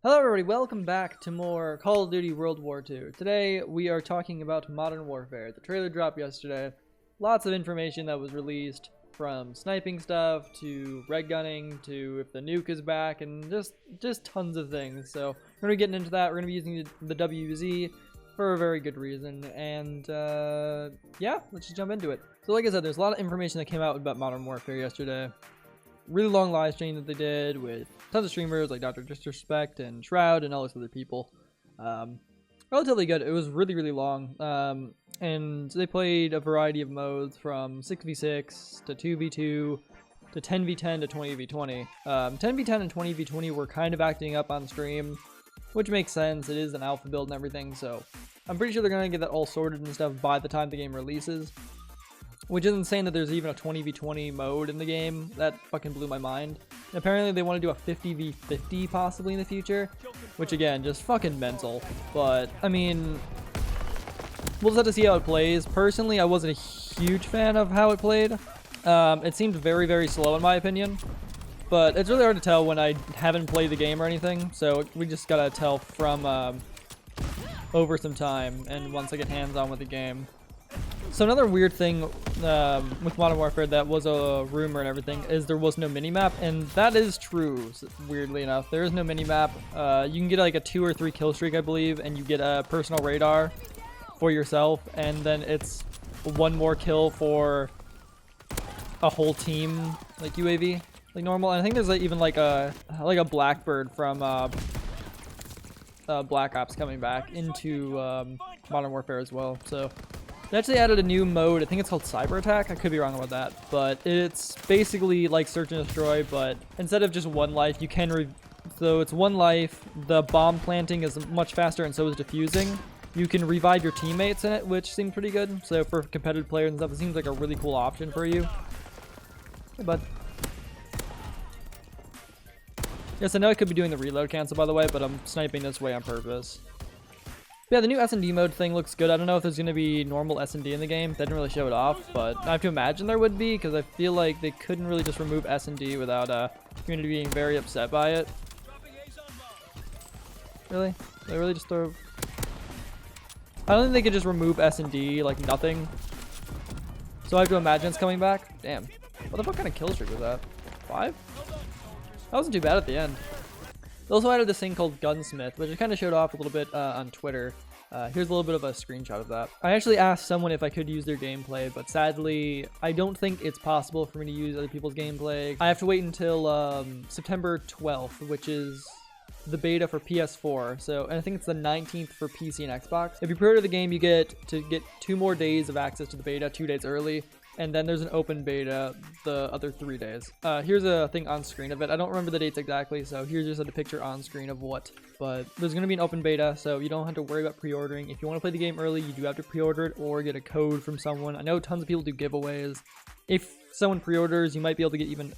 Hello everybody, welcome back to more Call of Duty World War II. Today we are talking about Modern Warfare. The trailer dropped yesterday. Lots of information that was released, from sniping stuff to red gunning to if the nuke is back, and just tons of things. So we're going to be getting into that. We're going to be using the WZ for a very good reason, and yeah, let's just jump into it. So like I said, there's a lot of information that came out about Modern Warfare yesterday. Really long live stream that they did with tons of streamers like Dr. Disrespect and Shroud and all these other people. Relatively good. It was really long. And they played a variety of modes from 6v6 to 2v2 to 10v10 to 20v20. 10v10 and 20v20 were kind of acting up on stream, which makes sense. It is an alpha build and everything, so I'm pretty sure they're going to get that all sorted and stuff by the time the game releases. Which isn't saying that there's even a 20v20 mode in the game. That fucking blew my mind. And apparently they want to do a 50v50 possibly in the future. Which again, just fucking mental. But, I mean, we'll just have to see how it plays. Personally, I wasn't a huge fan of how it played. It seemed very slow in my opinion. But it's really hard to tell when I haven't played the game or anything. So we just gotta tell from over some time and once I get hands-on with the game. So another weird thing with Modern Warfare that was a rumor and everything is there was no minimap, and that is true, weirdly enough. There is no minimap. You can get like a 2 or 3 kill streak, I believe, and you get a personal radar for yourself, and then it's one more kill for a whole team, like UAV, like normal. And I think there's like even like a Blackbird from Black Ops coming back into Modern Warfare as well. So they actually added a new mode. I think it's called Cyber Attack. I could be wrong about that, but it's basically like Search and Destroy, but instead of just one life, you can so it's one life. The bomb planting is much faster, and so is defusing. You can revive your teammates in it, which seems pretty good. So for competitive players and stuff, it seems like a really cool option for you. Hey, bud. Yes, I know I could be doing the reload cancel, by the way, but I'm sniping this way on purpose. Yeah, the new S&D mode thing looks good. I don't know if there's going to be normal S&D in the game. They didn't really show it off, but I have to imagine there would be, because I feel like they couldn't really just remove S&D without community being very upset by it. Really? They really just throw... I don't think they could just remove S&D like nothing. So I have to imagine it's coming back. Damn. What the fuck kind of kill streak was that? 5? That wasn't too bad at the end. They also added this thing called Gunsmith, which I kind of showed off a little bit on Twitter. Here's a little bit of a screenshot of that. I actually asked someone if I could use their gameplay, but sadly, I don't think it's possible for me to use other people's gameplay. I have to wait until September 12th, which is the beta for PS4. So, and I think it's the 19th for PC and Xbox. If you pre-order the game, you get 2 more days of access to the beta, 2 days early. And then there's an open beta the other 3 days. Here's a thing on screen of it. I don't remember the dates exactly, so here's just a picture on screen of what. But there's going to be an open beta, so you don't have to worry about pre-ordering. If you want to play the game early, you do have to pre-order it or get a code from someone. I know tons of people do giveaways. If someone pre-orders, you might be able to get even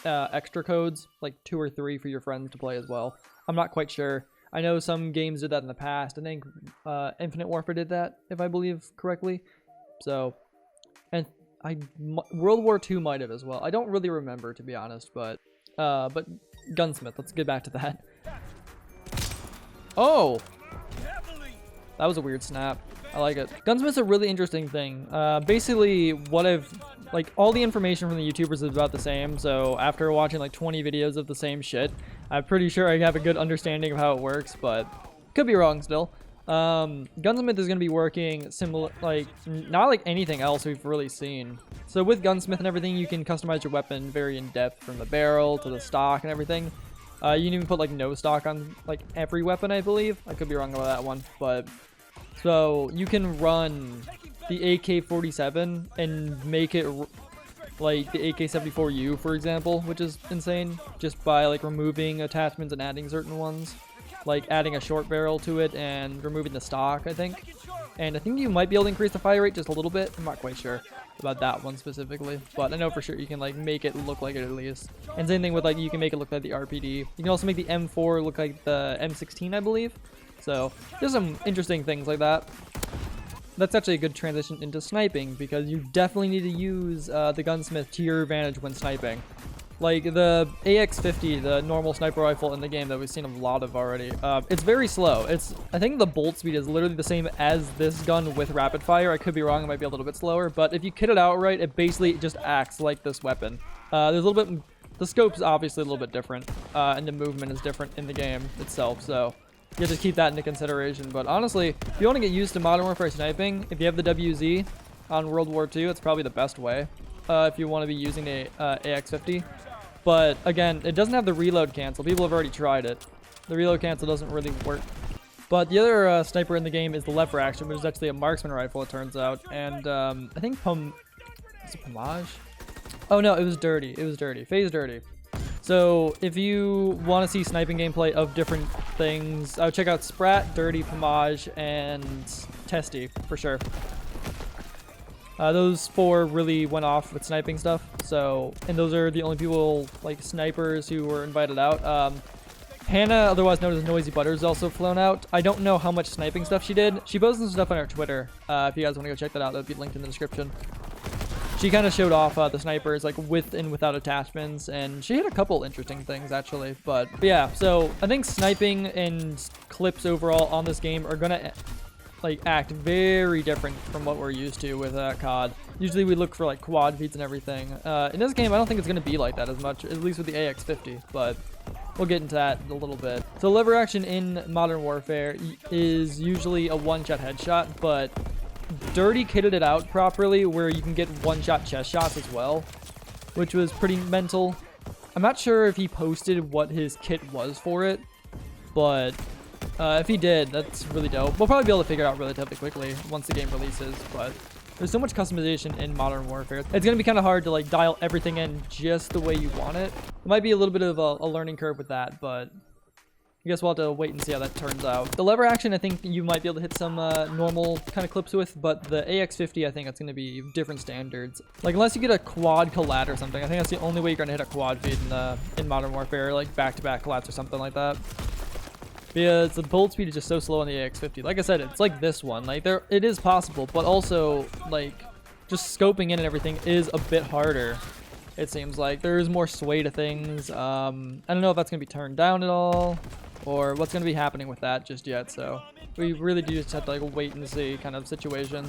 extra codes, like 2 or 3 for your friends to play as well. I'm not quite sure. I know some games did that in the past. I think Infinite Warfare did that, if I believe correctly. So, and World War II might have as well. I don't really remember, to be honest, but Gunsmith, let's get back to that. Oh! That was a weird snap. I like it. Gunsmith's a really interesting thing. Basically, like, all the information from the YouTubers is about the same, so after watching like 20 videos of the same shit, I'm pretty sure I have a good understanding of how it works, but could be wrong still. Gunsmith is going to be working similar, like, not like anything else we've really seen. So with Gunsmith and everything, you can customize your weapon very in depth, from the barrel to the stock and everything. You can even put like no stock on like every weapon, I believe. I could be wrong about that one, but so you can run the AK-47 and make it like the AK-74U, for example, which is insane, just by like removing attachments and adding certain ones. Like adding a short barrel to it and removing the stock, I think. And I think you might be able to increase the fire rate just a little bit. I'm not quite sure about that one specifically, but I know for sure you can like make it look like it at least. And same thing with like, you can make it look like the RPD. You can also make the M4 look like the M16, I believe. So there's some interesting things like that. That's actually a good transition into sniping, because you definitely need to use the Gunsmith to your advantage when sniping. Like the AX50, the normal sniper rifle in the game that we've seen a lot of already, it's very slow. I think the bolt speed is literally the same as this gun with rapid fire. I could be wrong, it might be a little bit slower, but if you kit it out right, it basically just acts like this weapon. There's a little bit, the scope's obviously a little bit different, and the movement is different in the game itself, so you have to keep that into consideration. But honestly, if you want to get used to Modern Warfare sniping, if you have the WZ on World War II, it's probably the best way, if you want to be using the AX50. But again, it doesn't have the reload cancel. People have already tried it. The reload cancel doesn't really work. But the other sniper in the game is the lever action, which is actually a marksman rifle, it turns out. And I think is it Pomage? Oh no, it was Dirty. It was Dirty. Phase Dirty. So if you want to see sniping gameplay of different things, check out Sprat, Dirty, Pomage, and Testy for sure. Those 4 really went off with sniping stuff. So, and those are the only people, like snipers, who were invited out. Hannah, otherwise known as Noisy Butter, is also flown out. I don't know how much sniping stuff she did. She posted some stuff on her Twitter. If you guys want to go check that out, that'll be linked in the description. She kind of showed off the snipers, like with and without attachments, and she had a couple interesting things actually. But yeah, so I think sniping and clips overall on this game are gonna like act very different from what we're used to with COD. Usually we look for like quad feeds and everything. In this game, I don't think it's going to be like that as much, at least with the AX50, but we'll get into that in a little bit. So lever action in Modern Warfare is usually a one-shot headshot, but Dirty kitted it out properly where you can get one-shot chest shots as well, which was pretty mental. I'm not sure if he posted what his kit was for it, but if he did, that's really dope. We'll probably be able to figure it out relatively quickly once the game releases, but there's so much customization in Modern Warfare. It's going to be kind of hard to like dial everything in just the way you want it. It might be a little bit of a learning curve with that, but I guess we'll have to wait and see how that turns out. The lever action, I think you might be able to hit some normal kind of clips with, but the AX50, I think it's going to be different standards. Like unless you get a quad collat or something, I think that's the only way you're going to hit a quad feed in Modern Warfare, like back-to-back collats or something like that. Yeah, the bolt speed is just so slow on the AX50. Like I said, it's like this one. Like it is possible, but also like just scoping in and everything is a bit harder. It seems like there's more sway to things. I don't know if that's gonna be turned down at all, or what's gonna be happening with that just yet. So we really do just have to like wait and see kind of situation.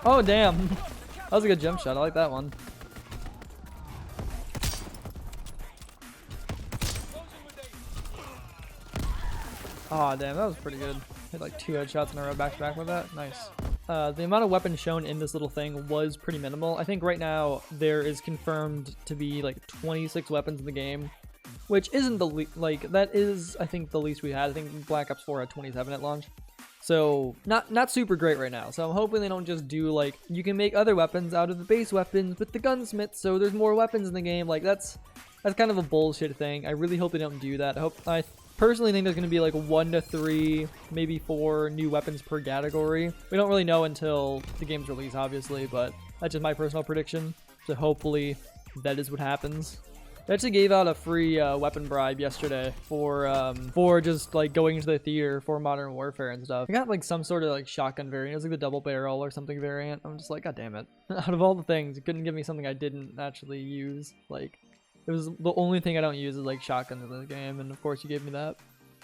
Oh damn, that was a good jump shot. I like that one. Aw, damn, that was pretty good. Hit like 2 headshots in a row back to back with that. Nice. The amount of weapons shown in this little thing was pretty minimal. I think right now there is confirmed to be like 26 weapons in the game, which isn't the like that is I think the least we had. I think Black Ops 4 had 27 at launch. So not super great right now. So I'm hoping they don't just do like you can make other weapons out of the base weapons with the gunsmith, so there's more weapons in the game. Like that's kind of a bullshit thing. I really hope they don't do that. I personally think there's going to be like 1 to 3, maybe 4 new weapons per category. We don't really know until the game's release, obviously, but that's just my personal prediction. So hopefully that is what happens. They actually gave out a free weapon bribe yesterday for just like going into the theater for Modern Warfare and stuff. I got like some sort of like shotgun variant. It was like the double barrel or something variant. I'm just like, god damn it. Out of all the things, you couldn't give me something I didn't actually use. Like, it was the only thing I don't use is like shotguns in the game, and of course you gave me that.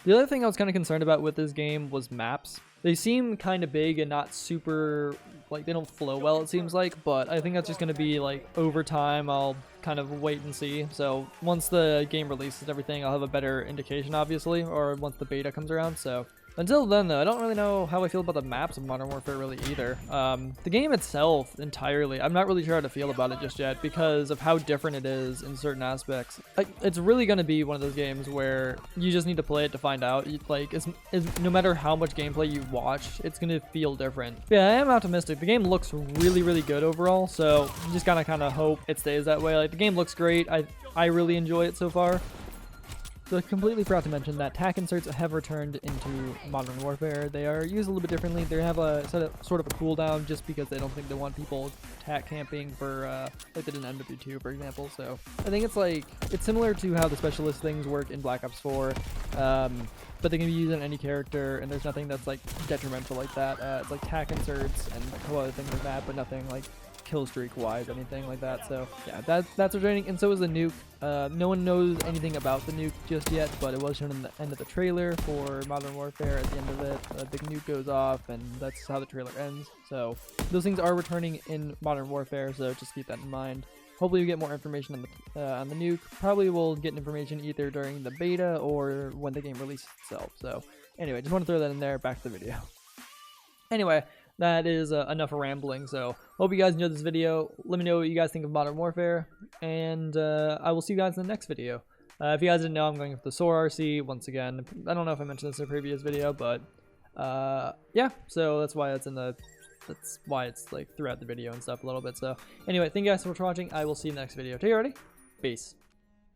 The other thing I was kind of concerned about with this game was maps. They seem kind of big and not super, like they don't flow well it seems like, but I think that's just going to be like over time. I'll kind of wait and see. So once the game releases and everything, I'll have a better indication obviously, or once the beta comes around. So until then though, I don't really know how I feel about the maps of Modern Warfare really either. The game itself entirely, I'm not really sure how to feel about it just yet because of how different it is in certain aspects. It's really going to be one of those games where you just need to play it to find out. Like no matter how much gameplay you watch, it's going to feel different. But yeah, I am optimistic. The game looks really, really good overall, so you just gotta kind of hope it stays that way. Like the game looks great. I really enjoy it so far. So I completely forgot to mention that tac inserts have returned into Modern Warfare. They are used a little bit differently. They have a sort of a cooldown just because they don't think they want people tac camping for like they did in MW2 for example. So I think it's similar to how the specialist things work in Black Ops 4, but they can be used on any character and there's nothing that's like detrimental like that. It's like tac inserts and a couple other things like that, but nothing like kill streak wise, anything like that. So yeah, that's returning, and so is the nuke. No one knows anything about the nuke just yet, but it was shown in the end of the trailer for Modern Warfare. At the end of it, the nuke goes off, and that's how the trailer ends. So those things are returning in Modern Warfare, so just keep that in mind. Hopefully we get more information on the nuke. Probably we'll get information either during the beta or when the game releases itself. So anyway, just want to throw that in there. Back to the video. Anyway, that is enough rambling. So hope you guys enjoyed this video. Let me know what you guys think of Modern Warfare, and I will see you guys in the next video. If you guys didn't know, I'm going with the SOAR RC once again. I don't know if I mentioned this in a previous video, but yeah, so that's why it's like throughout the video and stuff a little bit. So anyway, thank you guys so much for watching. I will see you in the next video. Take care, everybody. Peace.